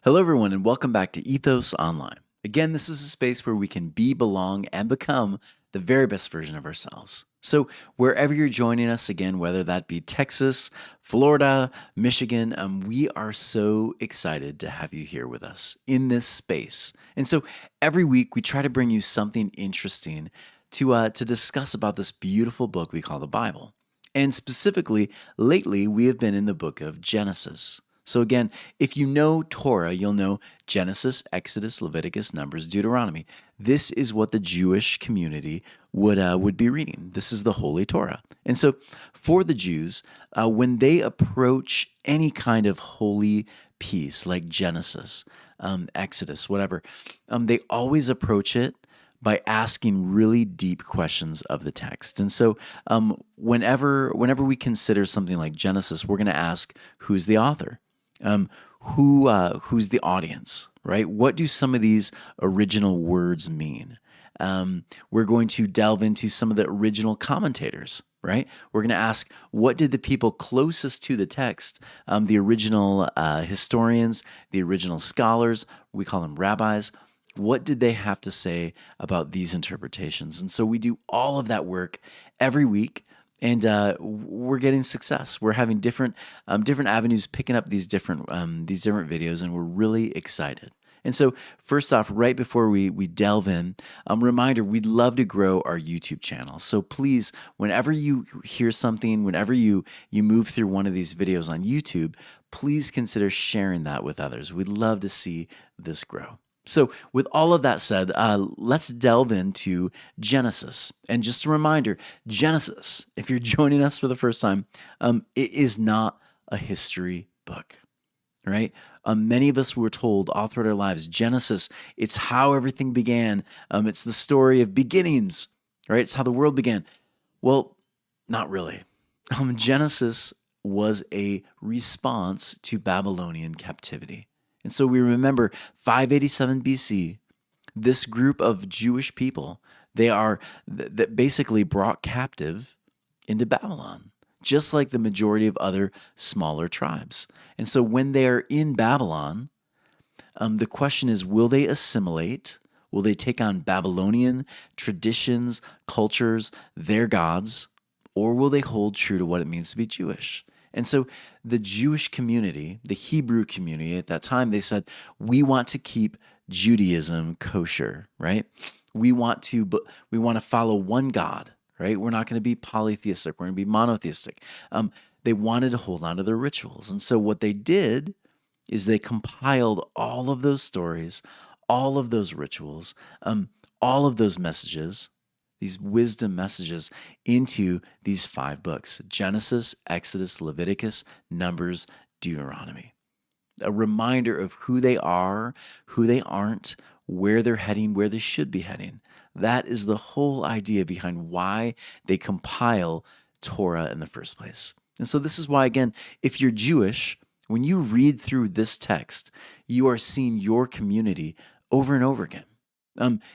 Hello, everyone, and welcome back to Ethos Online. Again, this is a space where we can be, belong, and become the very best version of ourselves. So, wherever you're joining us, again, whether that be Texas, Florida, Michigan, we are so excited to have you here with us in this space. And so, every week we try to bring you something interesting to discuss about this beautiful book we call the Bible. And specifically, lately we have been in the book of Genesis. So again, if you know Torah, you'll know Genesis, Exodus, Leviticus, Numbers, Deuteronomy. This is what the Jewish community would be reading. This is the Holy Torah. And so for the Jews, when they approach any kind of holy piece like Genesis, Exodus, whatever, they always approach it by asking really deep questions of the text. And so whenever we consider something like Genesis, we're going to ask, who's the author? Who's the audience, right? What do some of these original words mean? We're going to delve into some of the original commentators, right? We're going to ask, what did the people closest to the text, the original historians, the original scholars, we call them rabbis, what did they have to say about these interpretations? And so we do all of that work every week, and we're getting success. We're having different avenues, picking up these different videos, and we're really excited. And so, first off, right before we delve in, reminder, we'd love to grow our YouTube channel. So please, whenever you hear something, whenever you move through one of these videos on YouTube, please consider sharing that with others. We'd love to see this grow. So with all of that said, let's delve into Genesis. And just a reminder, Genesis, if you're joining us for the first time, it is not a history book, right? Many of us were told all throughout our lives, Genesis, it's how everything began. It's the story of beginnings, right? It's how the world began. Well, not really. Genesis was a response to Babylonian captivity. And so we remember 587 BC, this group of Jewish people, that basically brought captive into Babylon, just like the majority of other smaller tribes. And so when they're in Babylon, the question is, will they assimilate? Will they take on Babylonian traditions, cultures, their gods, or will they hold true to what it means to be Jewish? And so the Jewish community, the Hebrew community at that time, they said, we want to keep Judaism kosher, right? We want to follow one God, right? We're not going to be polytheistic. We're going to be monotheistic. They wanted to hold on to their rituals. And so what they did is they compiled all of those stories, all of those rituals, all of those messages, these wisdom messages into these 5 books: Genesis, Exodus, Leviticus, Numbers, Deuteronomy. A reminder of who they are, who they aren't, where they're heading, where they should be heading. That is the whole idea behind why they compile Torah in the first place. And so this is why, again, if you're Jewish, when you read through this text, you are seeing your community over and over again.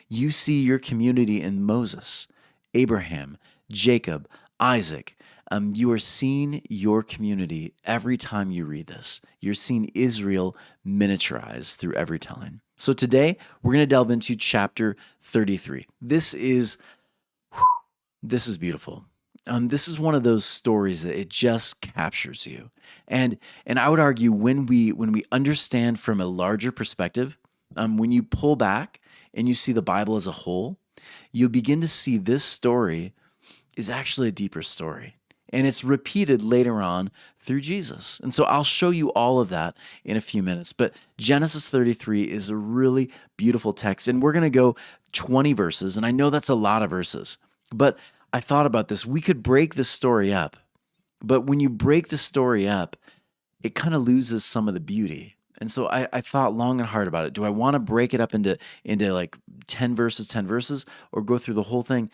You see your community in Moses, Abraham, Jacob, Isaac. You are seeing your community every time you read this. You're seeing Israel miniaturized through every telling. So today, we're going to delve into chapter 33. This is beautiful. This is one of those stories that it just captures you. And I would argue when we understand from a larger perspective, when you pull back and you see the Bible as a whole, you'll begin to see this story is actually a deeper story. And it's repeated later on through Jesus. And so I'll show you all of that in a few minutes. But Genesis 33 is a really beautiful text. And we're going to go 20 verses. And I know that's a lot of verses. But I thought about this. We could break this story up. But when you break the story up, it kind of loses some of the beauty. And so I thought long and hard about it. Do I want to break it up into like 10 verses, or go through the whole thing?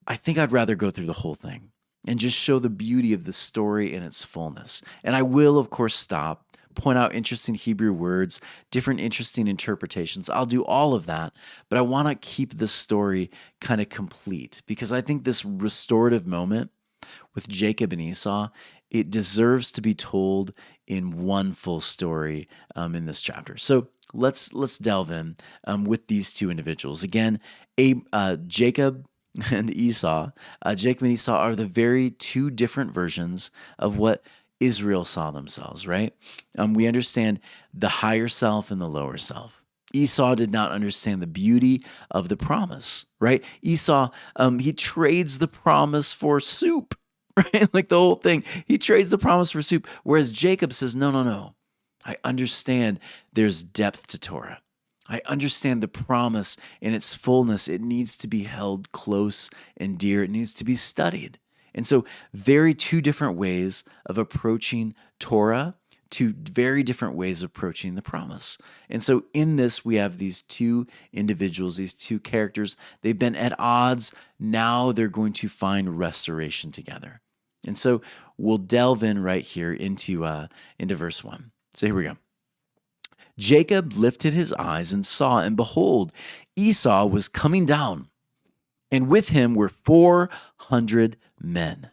I think I'd rather go through the whole thing and just show the beauty of the story in its fullness. And I will, of course, stop, point out interesting Hebrew words, different interesting interpretations. I'll do all of that, but I want to keep the story kind of complete, because I think this restorative moment with Jacob and Esau, it deserves to be told in one full story in this chapter. So let's delve in with these two individuals again. Jacob and Esau. Jacob and Esau are the very two different versions of what Israel saw themselves. Right? We understand the higher self and the lower self. Esau did not understand the beauty of the promise, right? Esau, he trades the promise for soup, right? Like the whole thing. He trades the promise for soup. Whereas Jacob says, no, no, no. I understand there's depth to Torah. I understand the promise in its fullness. It needs to be held close and dear. It needs to be studied. And so, very two different ways of approaching Torah, two very different ways of approaching the promise. And so in this, we have these two individuals, these two characters. They've been at odds. Now they're going to find restoration together. And so we'll delve in right here into verse 1. So here we go. Jacob lifted his eyes and saw, and behold, Esau was coming down, and with him were 400 men.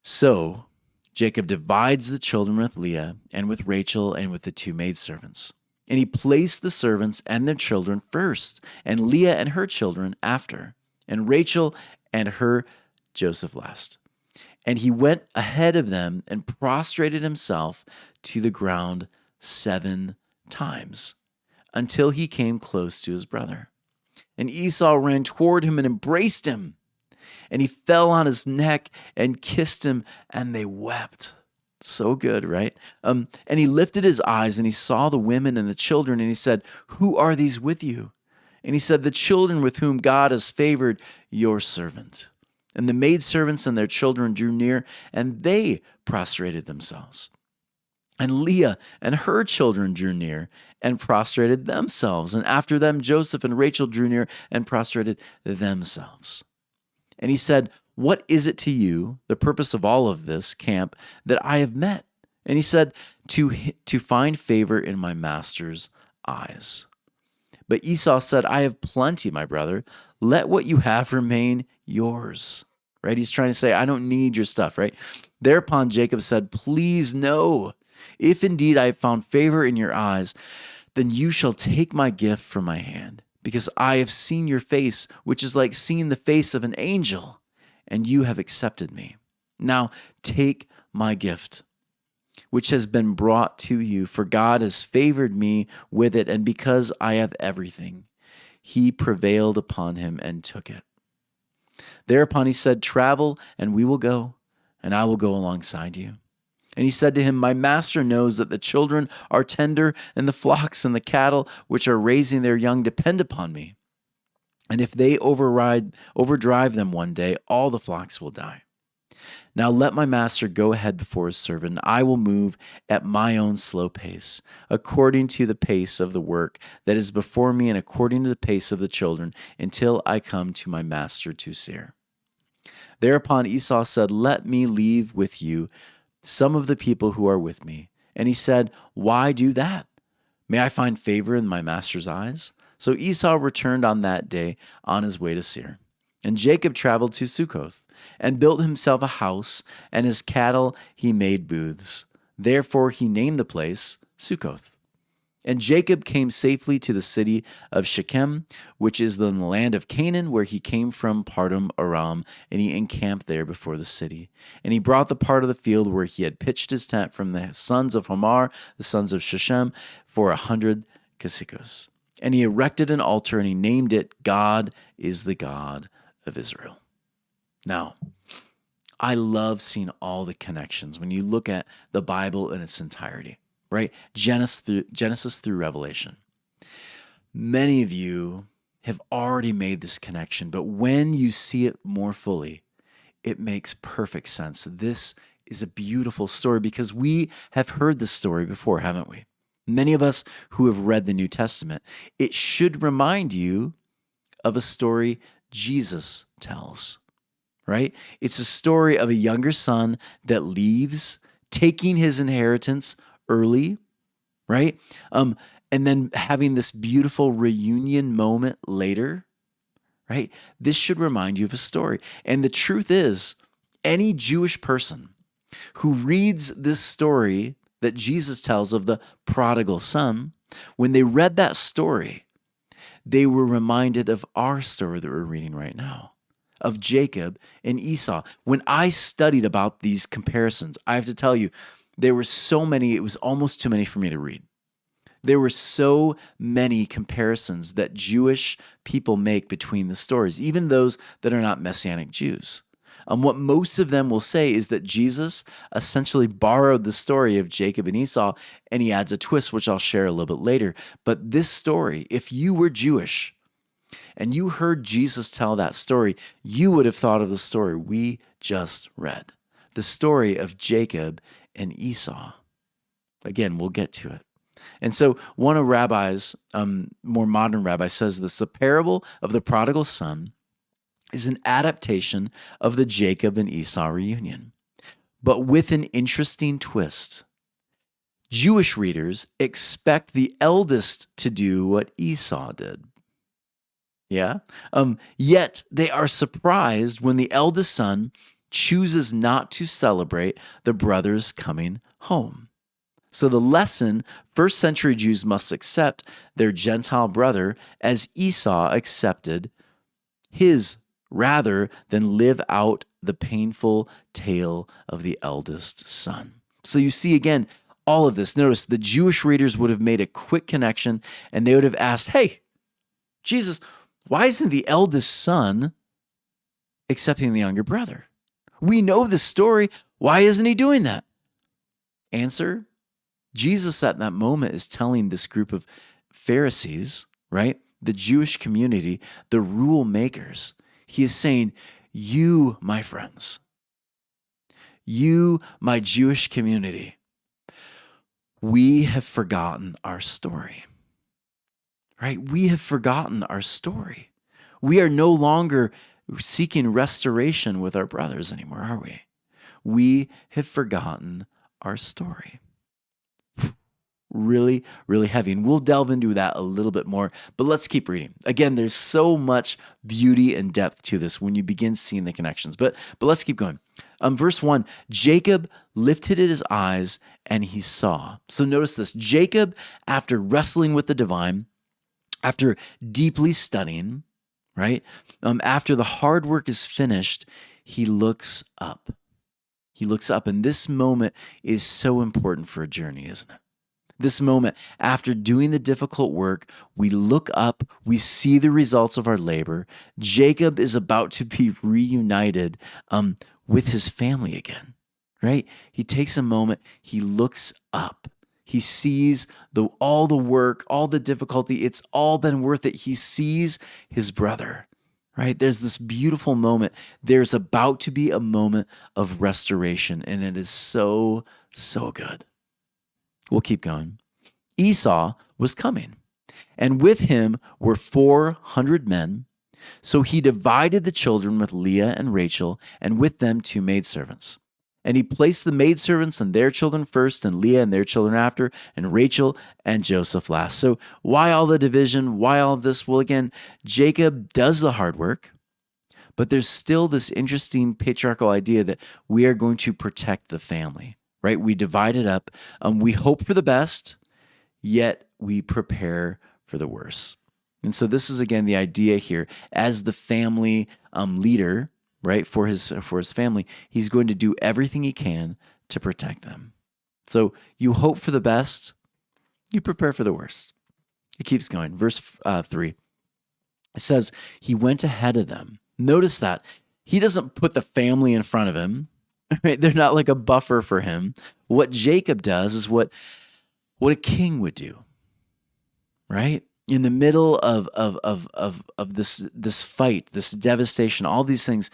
So Jacob divides the children with Leah and with Rachel and with the two maidservants. And he placed the servants and their children first, and Leah and her children after, and Rachel and her Joseph last. And he went ahead of them and prostrated himself to the ground 7 times until he came close to his brother. And Esau ran toward him and embraced him. And he fell on his neck and kissed him, and they wept. So good, right? And he lifted his eyes, and he saw the women and the children, and he said, "Who are these with you?" And he said, "The children with whom God has favored your servant." And the maidservants and their children drew near, and they prostrated themselves. And Leah and her children drew near and prostrated themselves. And after them, Joseph and Rachel drew near and prostrated themselves. And he said, "What is it to you, the purpose of all of this camp, that I have met?" And he said, to find favor in my master's eyes. But Esau said, "I have plenty, my brother. Let what you have remain yours." Right? He's trying to say, I don't need your stuff, right? Thereupon Jacob said, "Please, no. If indeed I have found favor in your eyes, then you shall take my gift from my hand. Because I have seen your face, which is like seeing the face of an angel, and you have accepted me. Now take my gift, which has been brought to you, for God has favored me with it, and because I have everything." He prevailed upon him and took it. Thereupon he said, "Travel, and we will go, and I will go alongside you." And he said to him, "My master knows that the children are tender, and the flocks and the cattle which are raising their young depend upon me. And if they overdrive them one day, all the flocks will die. Now let my master go ahead before his servant, and I will move at my own slow pace, according to the pace of the work that is before me, and according to the pace of the children, until I come to my master to Seir." Thereupon Esau said, "Let me leave with you some of the people who are with me." And he said, "Why do that? May I find favor in my master's eyes?" So Esau returned on that day on his way to Seir. And Jacob traveled to Succoth and built himself a house, and his cattle he made booths. Therefore he named the place Succoth. And Jacob came safely to the city of Shechem, which is in the land of Canaan, where he came from Padan Aram, and he encamped there before the city. And he brought the part of the field where he had pitched his tent from the sons of Hamor, the sons of Shechem, for 100 kessikos. And he erected an altar, and he named it, "God is the God of Israel." Now, I love seeing all the connections when you look at the Bible in its entirety. Right? Genesis through Revelation. Many of you have already made this connection, but when you see it more fully, it makes perfect sense. This is a beautiful story because we have heard this story before, haven't we? Many of us who have read the New Testament, it should remind you of a story Jesus tells, right? It's a story of a younger son that leaves, taking his inheritance early, right? And then having this beautiful reunion moment later, right? This should remind you of a story. And the truth is, any Jewish person who reads this story that Jesus tells of the prodigal son When they read that story, they were reminded of our story that we're reading right now, of Jacob and Esau. When I studied about these comparisons, I have to tell you, there were so many, it was almost too many for me to read. There were so many comparisons that Jewish people make between the stories, even those that are not Messianic Jews. What most of them will say is that Jesus essentially borrowed the story of Jacob and Esau, and he adds a twist, which I'll share a little bit later. But this story, if you were Jewish and you heard Jesus tell that story, you would have thought of the story we just read, the story of Jacob and Esau. Again, we'll get to it. And so one of rabbis, more modern rabbi, says this: the parable of the prodigal son is an adaptation of the Jacob and Esau reunion, but with an interesting twist. Jewish readers expect the eldest to do what Esau did. Yeah? Yet they are surprised when the eldest son chooses not to celebrate the brother's coming home. So the lesson, first century Jews must accept their Gentile brother as Esau accepted his, rather than live out the painful tale of the eldest son. So you see again, all of this. Notice the Jewish readers would have made a quick connection and they would have asked, hey, Jesus, why isn't the eldest son accepting the younger brother? We know the story. Why isn't he doing that? Answer: Jesus at that moment is telling this group of Pharisees, right? The Jewish community, the rule makers. He is saying, you, my friends, you, my Jewish community, we have forgotten our story, right? We have forgotten our story. We are no longer seeking restoration with our brothers anymore, are we? We have forgotten our story. Really, really heavy. And we'll delve into that a little bit more, but let's keep reading. Again, there's so much beauty and depth to this when you begin seeing the connections, but let's keep going. Verse 1, Jacob lifted his eyes and he saw. So notice this: Jacob, after wrestling with the divine, after deeply studying, right? After the hard work is finished, he looks up. He looks up, and this moment is so important for a journey, isn't it? This moment, after doing the difficult work, we look up, we see the results of our labor. Jacob is about to be reunited with his family again, right? He takes a moment, he looks up. He sees all the work, all the difficulty, it's all been worth it. He sees his brother, right? There's this beautiful moment. There's about to be a moment of restoration, and it is so, so good. We'll keep going. Esau was coming, and with him were 400 men. So he divided the children with Leah and Rachel, and with them 2 maidservants. And he placed the maidservants and their children first, and Leah and their children after, and Rachel and Joseph last. So why all the division? Why all of this? Well, again, Jacob does the hard work, but there's still this interesting patriarchal idea that we are going to protect the family, right? We divide it up. We hope for the best, yet we prepare for the worst. And so this is, again, the idea here. As the family leader, right, for his family, he's going to do everything he can to protect them. So you hope for the best, you prepare for the worst. It keeps going. Verse 3, it says, he went ahead of them. Notice that he doesn't put the family in front of him, right? They're not like a buffer for him. What Jacob does is what a king would do, right? In the middle of this fight, this devastation, all these things,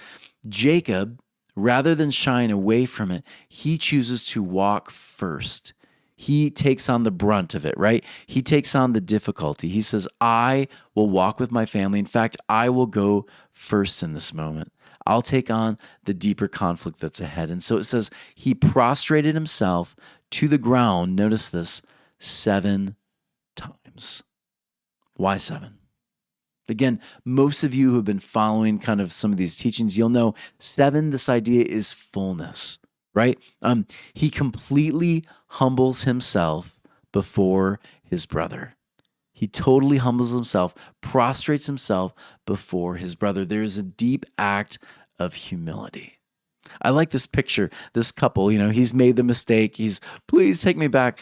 Jacob, rather than shying away from it, he chooses to walk first. He takes on the brunt of it, right? He takes on the difficulty. He says, I will walk with my family. In fact, I will go first in this moment. I'll take on the deeper conflict that's ahead. And so it says, he prostrated himself to the ground, notice this, 7 times. Why 7? Again, most of you who have been following kind of some of these teachings, you'll know 7, this idea is fullness, right? He completely humbles himself before his brother. He totally humbles himself, prostrates himself before his brother. There is a deep act of humility. I like this picture. This couple, he's made the mistake. Please take me back.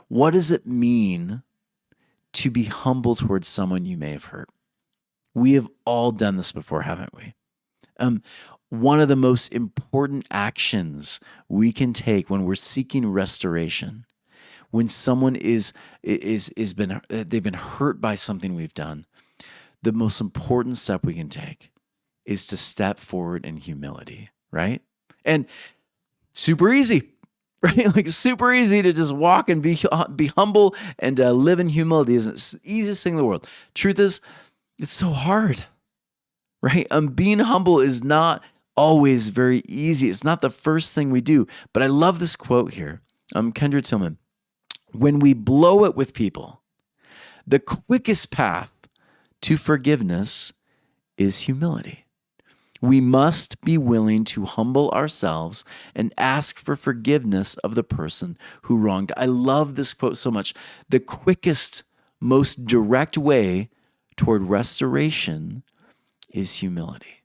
What does it mean to be humble towards someone you may have hurt? We have all done this before, haven't we? One of the most important actions we can take when we're seeking restoration, when someone they've been hurt by something we've done, the most important step we can take is to step forward in humility, right? And super easy, right? Like super easy to just walk and be humble and live in humility. Isn't the easiest thing in the world. Truth is, it's so hard, right? Being humble is not always very easy. It's not the first thing we do. But I love this quote here. Kendra Tillman. When we blow it with people, the quickest path to forgiveness is humility. We must be willing to humble ourselves and ask for forgiveness of the person who wronged. I love this quote so much. The quickest, most direct way toward restoration is humility.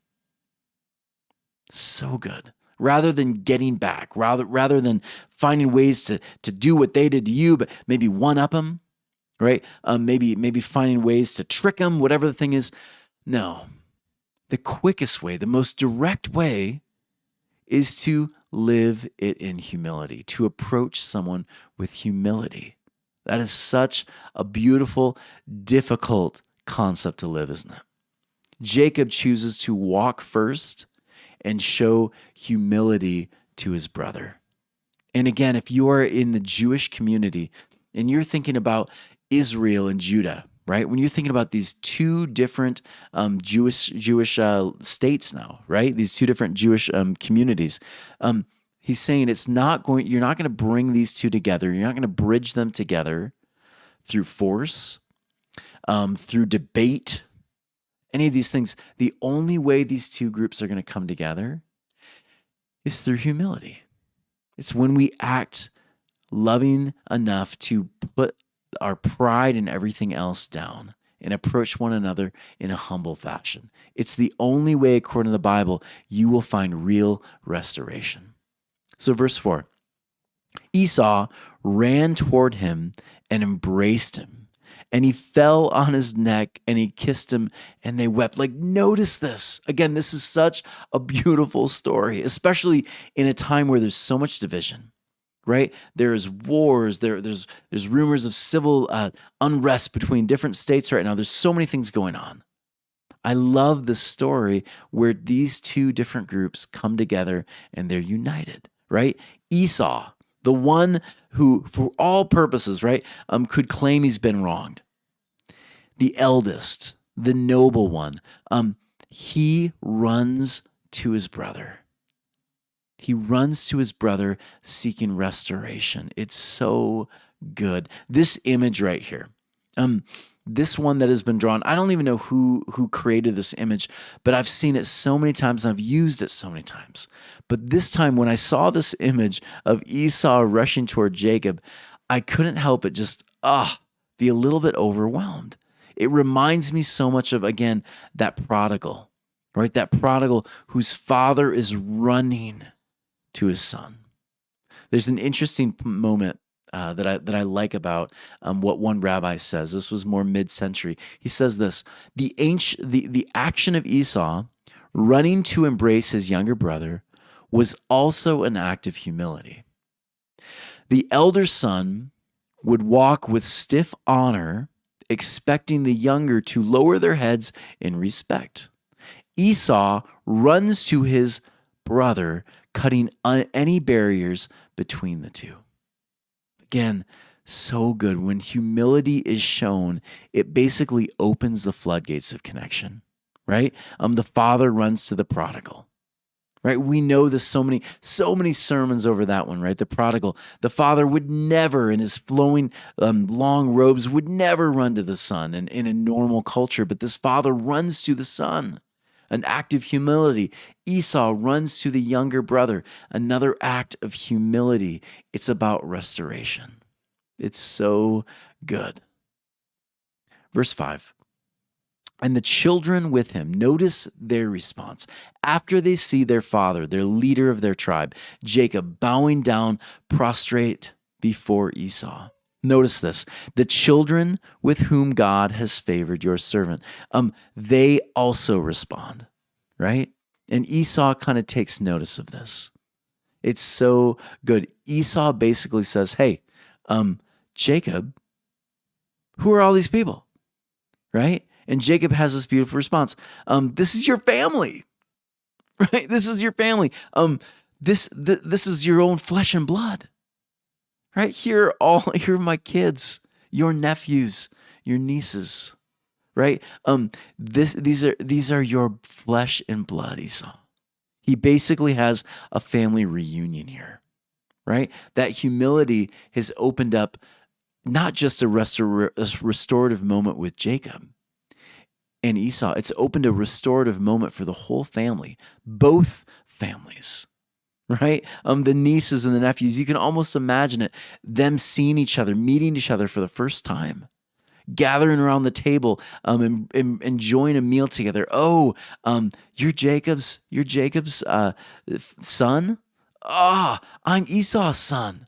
So good. Rather than getting back, rather than finding ways to do what they did to you, but maybe one-up them, right? Maybe finding ways to trick them, whatever the thing is. No. The quickest way, the most direct way is to live it in humility, to approach someone with humility. That is such a beautiful, difficult concept to live, isn't it? Jacob chooses to walk first and show humility to his brother. And again, if you are in the Jewish community and you're thinking about Israel and Judah, right? When you're thinking about these two different Jewish states now, right? These two different Jewish communities. He's saying you're not going to bring these two together. You're not going to bridge them together through force, through debate, any of these things. The only way these two groups are going to come together is through humility. It's when we act loving enough to put our pride and everything else down and approach one another in a humble fashion. It's the only way, according to the Bible, you will find real restoration. So verse 4, Esau ran toward him and embraced him, and he fell on his neck and he kissed him and they wept. Like, notice this. Again, this is such a beautiful story, especially in a time where there's so much division, right? There's wars, there's rumors of civil unrest between different states right now. There's so many things going on. I love this story where these two different groups come together and they're united, right? Esau, the one who, for all purposes, right, could claim he's been wronged. The eldest, the noble one, he runs to his brother. He runs to his brother seeking restoration. It's so good. This image right here, this one that has been drawn, I don't even know who created this image, but I've seen it so many times and I've used it so many times. But this time when I saw this image of Esau rushing toward Jacob, I couldn't help but just be a little bit overwhelmed. It reminds me so much of, again, that prodigal, right? That prodigal whose father is running to his son. There's an interesting moment that I like about what one rabbi says. This was more mid-century. He says this: the action of Esau running to embrace his younger brother was also an act of humility. The elder son would walk with stiff honor, expecting the younger to lower their heads in respect. Esau runs to his brother, cutting any barriers between the two. Again, so good. When humility is shown, it basically opens the floodgates of connection, right? The father runs to the prodigal, right? We know this so many sermons over that one, right? The prodigal, the father would never, in his flowing long robes, would never run to the son in a normal culture, but this father runs to the son. An act of humility. Esau runs to the younger brother. Another act of humility. It's about restoration. It's so good. Verse 5. And the children with him, notice their response. After they see their father, their leader of their tribe, Jacob, bowing down prostrate before Esau. Notice this. The children with whom God has favored your servant, they also respond, right? And Esau kind of takes notice of this. It's so good. Esau basically says, hey, Jacob, who are all these people, right? And Jacob has this beautiful response. This is your family, right? This is your family. This is your own flesh and blood, right? Here are my kids, your nephews, your nieces, right? These are your flesh and blood, Esau. He basically has a family reunion here, right? That humility has opened up not just a restorative moment with Jacob and Esau, it's opened a restorative moment for the whole family, both families, right? The nieces and the nephews, you can almost imagine it, them seeing each other, meeting each other for the first time, gathering around the table, and enjoying a meal together. Oh, you're Jacob's son? I'm Esau's son.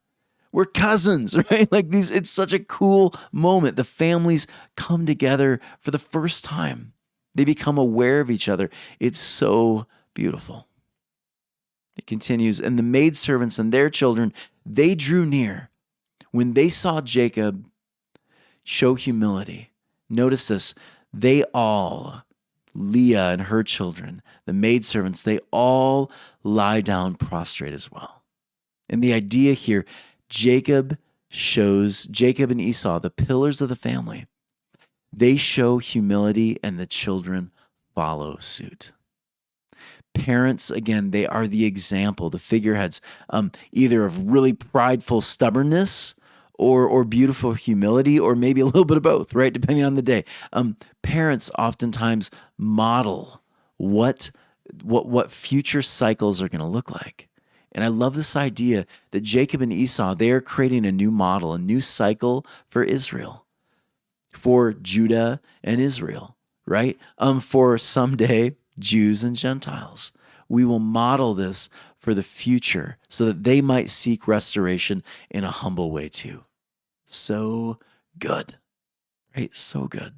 We're cousins, right? Like it's such a cool moment. The families come together for the first time. They become aware of each other. It's so beautiful. It continues, and the maidservants and their children, they drew near. When they saw Jacob show humility, notice this, they all, Leah and her children, the maidservants, they all lie down prostrate as well. And the idea here, Jacob and Esau, the pillars of the family, they show humility and the children follow suit. Parents, again, they are the example, the figureheads, either of really prideful stubbornness or beautiful humility, or maybe a little bit of both, right? Depending on the day. Parents oftentimes model what future cycles are going to look like. And I love this idea that Jacob and Esau, they are creating a new model, a new cycle for Israel, for Judah and Israel, right? For someday Jews and Gentiles. We will model this for the future so that they might seek restoration in a humble way too. So good, right? So good.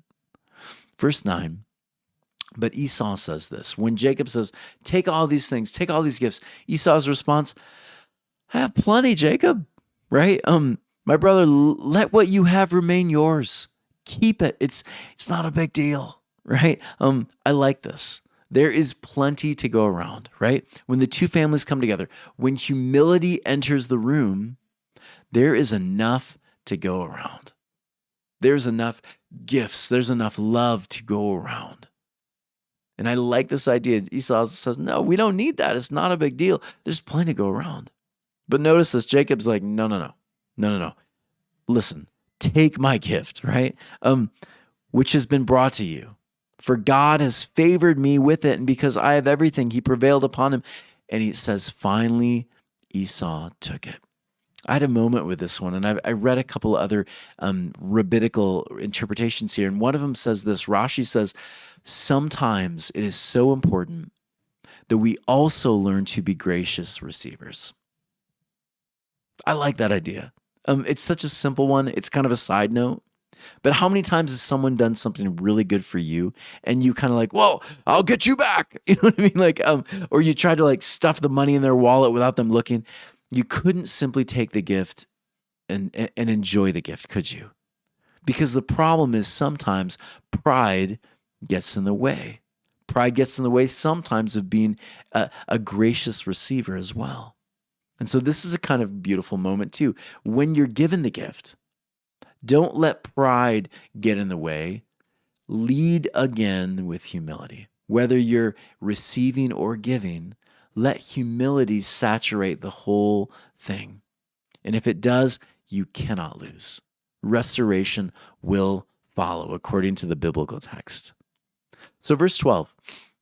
Verse 9. But Esau says this. When Jacob says, take all these things, take all these gifts, Esau's response, I have plenty, Jacob, right? My brother, let what you have remain yours. Keep it. It's not a big deal, right? I like this. There is plenty to go around, right? When the two families come together, when humility enters the room, there is enough to go around. There's enough gifts. There's enough love to go around. And I like this idea. Esau says, no, we don't need that. It's not a big deal. There's plenty to go around. But notice this. Jacob's like, no. Listen, take my gift, right? Which has been brought to you. For God has favored me with it, and because I have everything, he prevailed upon him. And he says, finally, Esau took it. I had a moment with this one, and I read a couple other rabbinical interpretations here, and one of them says this. Rashi says, sometimes it is so important that we also learn to be gracious receivers. I like that idea. It's such a simple one. It's kind of a side note. But how many times has someone done something really good for you and you kind of like, well, I'll get you back. You know what I mean? Like, or you try to like stuff the money in their wallet without them looking. You couldn't simply take the gift and enjoy the gift, could you? Because the problem is sometimes pride gets in the way. Pride gets in the way sometimes of being a gracious receiver as well. And so this is a kind of beautiful moment too. When you're given the gift, don't let pride get in the way. Lead again with humility. Whether you're receiving or giving, let humility saturate the whole thing. And if it does, you cannot lose. Restoration will follow according to the biblical text. So verse 12,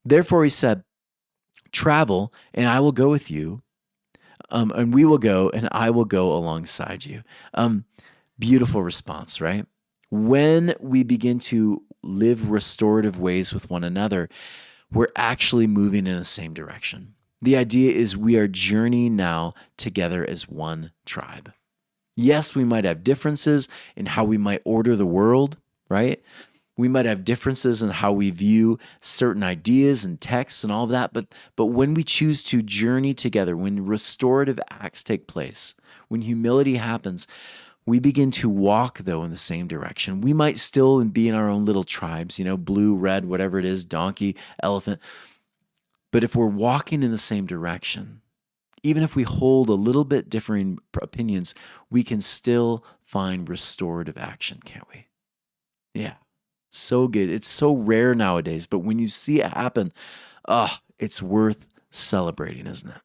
therefore he said, travel and I will go with you, and we will go and I will go alongside you. Beautiful response, right? When we begin to live restorative ways with one another, we're actually moving in the same direction. The idea is we are journeying now together as one tribe. Yes, we might have differences in how we might order the world, right? We might have differences in how we view certain ideas and texts and all of that, but when we choose to journey together, when restorative acts take place, when humility happens, we begin to walk, though, in the same direction. We might still be in our own little tribes, blue, red, whatever it is, donkey, elephant. But if we're walking in the same direction, even if we hold a little bit differing opinions, we can still find restorative action, can't we? Yeah, so good. It's so rare nowadays, but when you see it happen, it's worth celebrating, isn't it?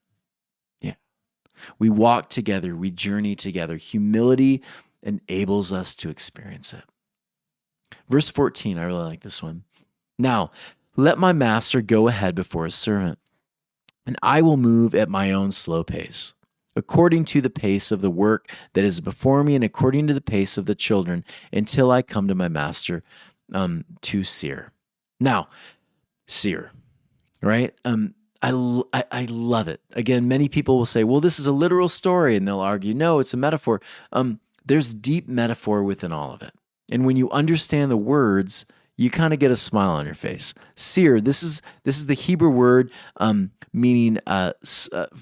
Yeah. We walk together, we journey together. Humility enables us to experience it. Verse 14, I really like this one. Now, let my master go ahead before his servant, and I will move at my own slow pace, according to the pace of the work that is before me, and according to the pace of the children, until I come to my master, to Seir. Now, Seir, right? I love it. Again, many people will say, well, this is a literal story, and they'll argue, no, it's a metaphor. There's deep metaphor within all of it. And when you understand the words, you kind of get a smile on your face. Seir, this is the Hebrew word meaning,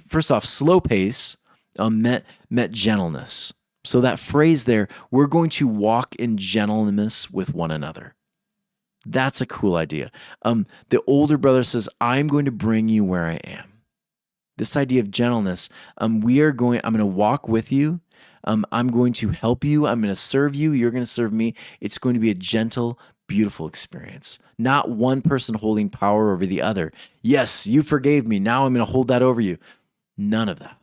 first off, slow pace meant gentleness. So that phrase there, we're going to walk in gentleness with one another. That's a cool idea. The older brother says, I'm going to bring you where I am. This idea of gentleness, I'm going to walk with you. I'm going to help you. I'm going to serve you. You're going to serve me. It's going to be a gentle, beautiful experience. Not one person holding power over the other. Yes, you forgave me. Now I'm going to hold that over you. None of that.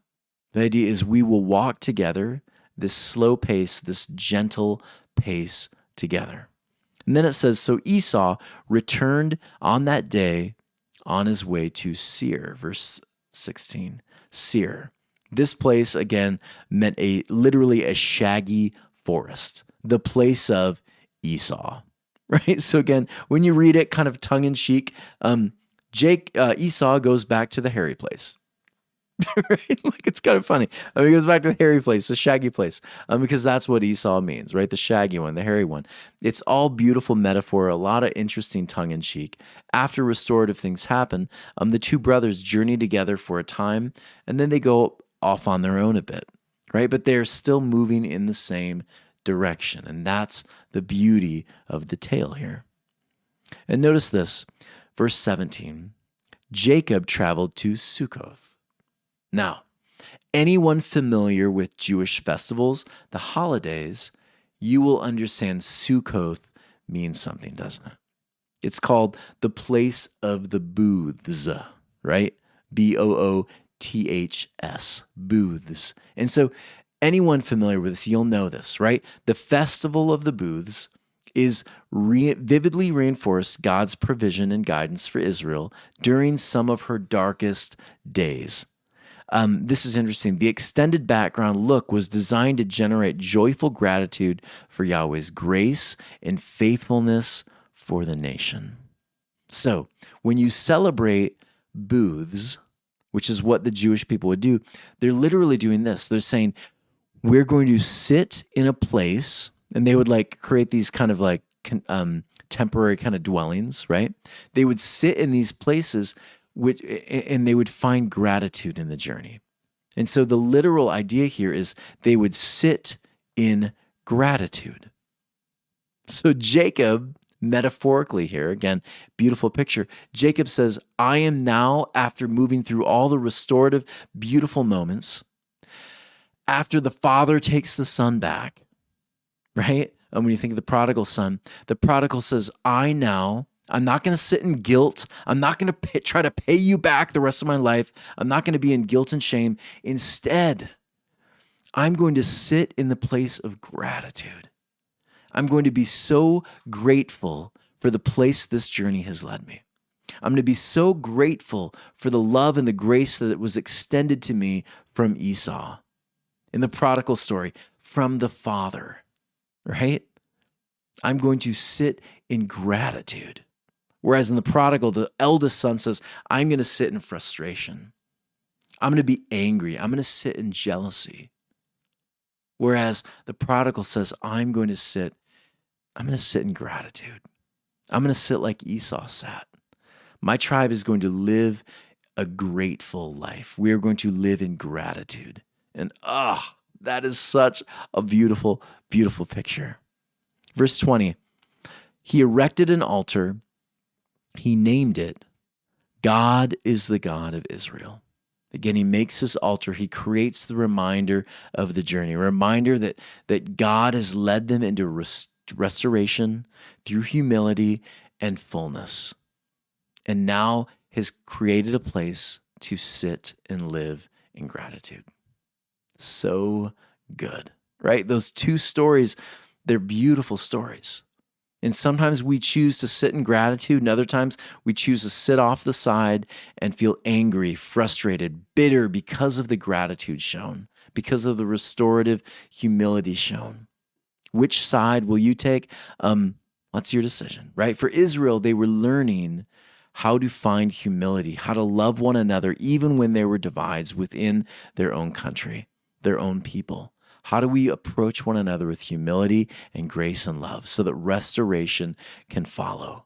The idea is we will walk together, this slow pace, this gentle pace together. And then it says, so Esau returned on that day on his way to Seir, verse 16. Seir. This place, again, meant literally a shaggy forest, the place of Esau, right? So again, when you read it kind of tongue-in-cheek, Esau goes back to the hairy place. Right? Like, it's kind of funny. He goes back to the hairy place, the shaggy place, because that's what Esau means, right? The shaggy one, the hairy one. It's all beautiful metaphor, a lot of interesting tongue-in-cheek. After restorative things happen, the two brothers journey together for a time, and then they go off on their own a bit, right? But they're still moving in the same direction, and that's the beauty of the tale here. And notice this, verse 17, Jacob traveled to Succoth. Now, anyone familiar with Jewish festivals, the holidays, you will understand Sukkoth means something, doesn't it? It's called the place of the booths, right? Booths, booths. And so anyone familiar with this, you'll know this, right? The festival of the booths is vividly reinforced God's provision and guidance for Israel during some of her darkest days. This is interesting. The extended background look was designed to generate joyful gratitude for Yahweh's grace and faithfulness for the nation. So, when you celebrate booths, which is what the Jewish people would do, they're literally doing this. They're saying, we're going to sit in a place, and they would create these kind of temporary kind of dwellings, right? They would sit in these places and they would find gratitude in the journey. And so the literal idea here is they would sit in gratitude. So Jacob, metaphorically here, again, beautiful picture. Jacob says, I am now, after moving through all the restorative, beautiful moments, after the father takes the son back, right? And when you think of the prodigal son, the prodigal says, I'm not going to sit in guilt. I'm not going to try to pay you back the rest of my life. I'm not going to be in guilt and shame. Instead, I'm going to sit in the place of gratitude. I'm going to be so grateful for the place this journey has led me. I'm going to be so grateful for the love and the grace that was extended to me from Esau. In the prodigal story, from the father, right? I'm going to sit in gratitude. Whereas in the prodigal, the eldest son says, I'm going to sit in frustration. I'm going to be angry. I'm going to sit in jealousy. Whereas the prodigal says, I'm going to sit in gratitude. I'm going to sit like Esau sat. My tribe is going to live a grateful life. We are going to live in gratitude. And that is such a beautiful, beautiful picture. Verse 20, he erected an altar. He named it, God is the God of Israel. Again, he makes his altar. He creates the reminder of the journey, a reminder that God has led them into restoration through humility and fullness. And now has created a place to sit and live in gratitude. So good, right? Those two stories, they're beautiful stories. And sometimes we choose to sit in gratitude, and other times we choose to sit off the side and feel angry, frustrated, bitter because of the gratitude shown, because of the restorative humility shown. Which side will you take? That's your decision, right? For Israel, they were learning how to find humility, how to love one another, even when there were divides within their own country, their own people. How do we approach one another with humility and grace and love so that restoration can follow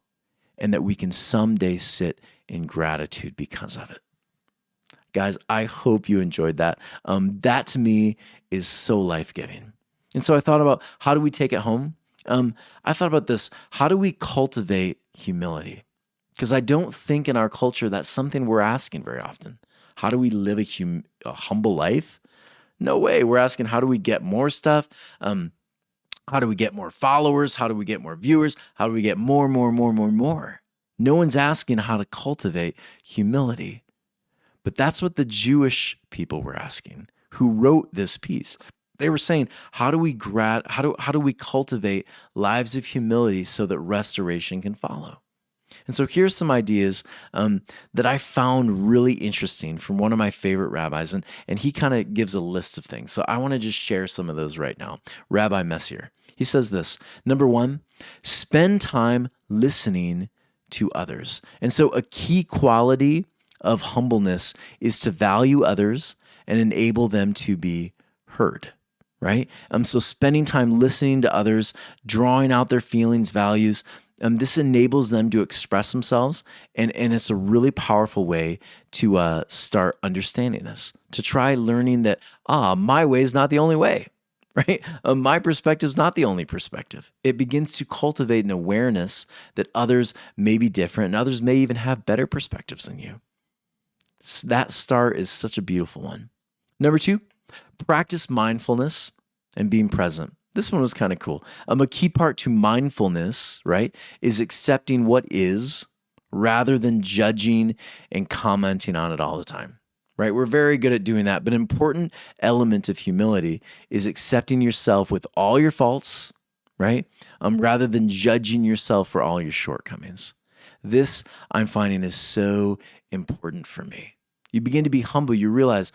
and that we can someday sit in gratitude because of it? Guys, I hope you enjoyed that. That to me is so life-giving. And so I thought about, how do we take it home? I thought about this. How do we cultivate humility? Because I don't think in our culture that's something we're asking very often. How do we live a humble life? No way. We're asking, how do we get more stuff? How do we get more followers? How do we get more viewers? How do we get more? No one's asking how to cultivate humility. But that's what the Jewish people were asking who wrote this piece. They were saying, how do we cultivate lives of humility so that restoration can follow? And so here's some ideas that I found really interesting from one of my favorite rabbis, and he kind of gives a list of things. So I want to just share some of those right now. Rabbi Messier, he says this. Number one, spend time listening to others. And so a key quality of humbleness is to value others and enable them to be heard. Right? So spending time listening to others, drawing out their feelings, values, this enables them to express themselves, and it's a really powerful way to start understanding this, to try learning that, my way is not the only way, right? My perspective is not the only perspective. It begins to cultivate an awareness that others may be different and others may even have better perspectives than you. That start is such a beautiful one. Number two, practice mindfulness and being present. This one was kind of cool. A key part to mindfulness, right, is accepting what is rather than judging and commenting on it all the time, right? We're very good at doing that, but an important element of humility is accepting yourself with all your faults, right, rather than judging yourself for all your shortcomings. This I'm finding is so important for me. You begin to be humble, you realize,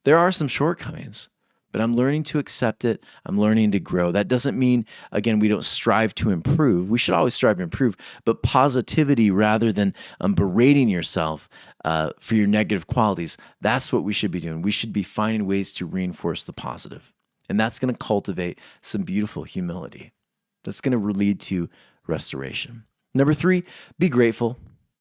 there are some shortcomings, but I'm learning to accept it. I'm learning to grow. That doesn't mean, again, we don't strive to improve. We should always strive to improve, but positivity rather than berating yourself for your negative qualities, that's what we should be doing. We should be finding ways to reinforce the positive. And that's going to cultivate some beautiful humility. That's going to lead to restoration. Number three, be grateful.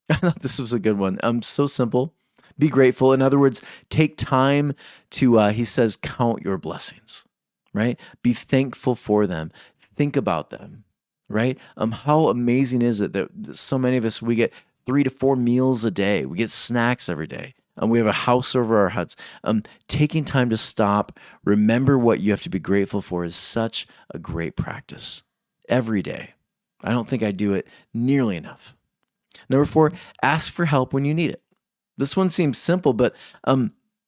I thought this was a good one. So simple. Be grateful. In other words, take time to, he says, count your blessings, right? Be thankful for them. Think about them, right? How amazing is it that so many of us, we get 3 to 4 meals a day. We get snacks every day. We have a house over our heads. Taking time to stop, remember what you have to be grateful for is such a great practice every day. I don't think I do it nearly enough. Number 4, ask for help when you need it. This one seems simple, but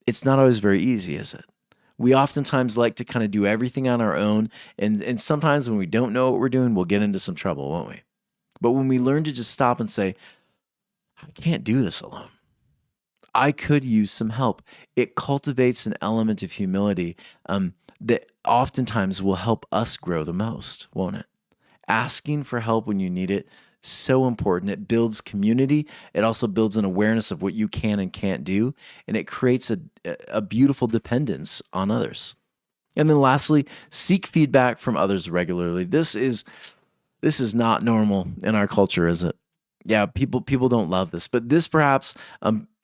it's not always very easy, is it? We oftentimes like to kind of do everything on our own, and sometimes when we don't know what we're doing, we'll get into some trouble, won't we? But when we learn to just stop and say, I can't do this alone. I could use some help. It cultivates an element of humility that oftentimes will help us grow the most, won't it? Asking for help when you need it, so important. It builds community. It also builds an awareness of what you can and can't do, and it creates a beautiful dependence on others. And then lastly, seek feedback from others regularly. This is not normal in our culture, is it? Yeah, people don't love this, but this perhaps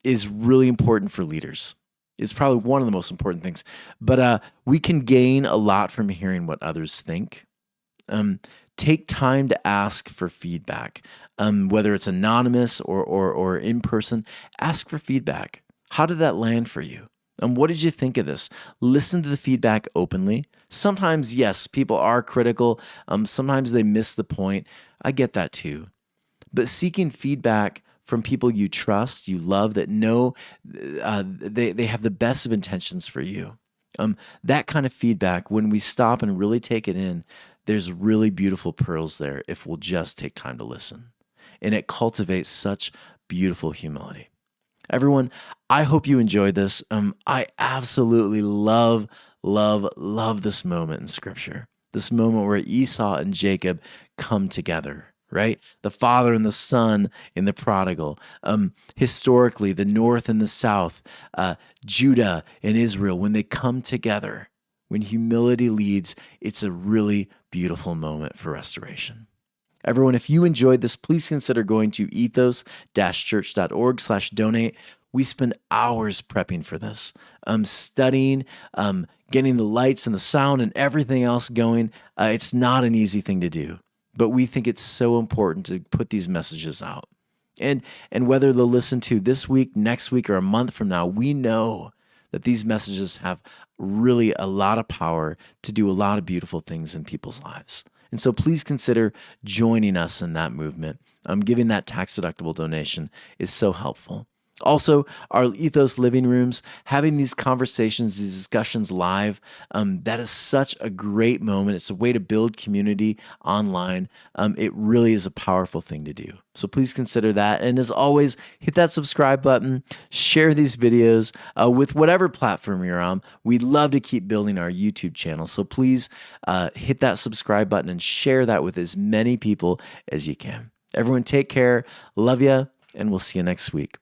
is really important for leaders. It's probably one of the most important things. But we can gain a lot from hearing what others think. Take time to ask for feedback, whether it's anonymous or in person. Ask for feedback. How did that land for you? What did you think of this? Listen to the feedback openly. Sometimes, yes, people are critical. Sometimes they miss the point. I get that too. But seeking feedback from people you trust, you love, that know they have the best of intentions for you. That kind of feedback, when we stop and really take it in, there's really beautiful pearls there if we'll just take time to listen. And it cultivates such beautiful humility. Everyone, I hope you enjoyed this. I absolutely love this moment in Scripture. This moment where Esau and Jacob come together, right? The father and the son in the prodigal. Historically, the north and the south, Judah and Israel, when they come together, when humility leads, it's a really beautiful moment for restoration. Everyone, if you enjoyed this, please consider going to ethos-church.org/donate. We spend hours prepping for this, studying, getting the lights and the sound and everything else going. It's not an easy thing to do, but we think it's so important to put these messages out. And whether they'll listen to this week, next week, or a month from now, we know that these messages have really a lot of power to do a lot of beautiful things in people's lives. And so please consider joining us in that movement. Giving that tax-deductible donation is so helpful. Also, our Ethos living rooms, having these conversations, these discussions live, that is such a great moment. It's a way to build community online. It really is a powerful thing to do. So please consider that. And as always, hit that subscribe button, share these videos with whatever platform you're on. We'd love to keep building our YouTube channel. So please hit that subscribe button and share that with as many people as you can. Everyone, take care. Love you, and we'll see you next week.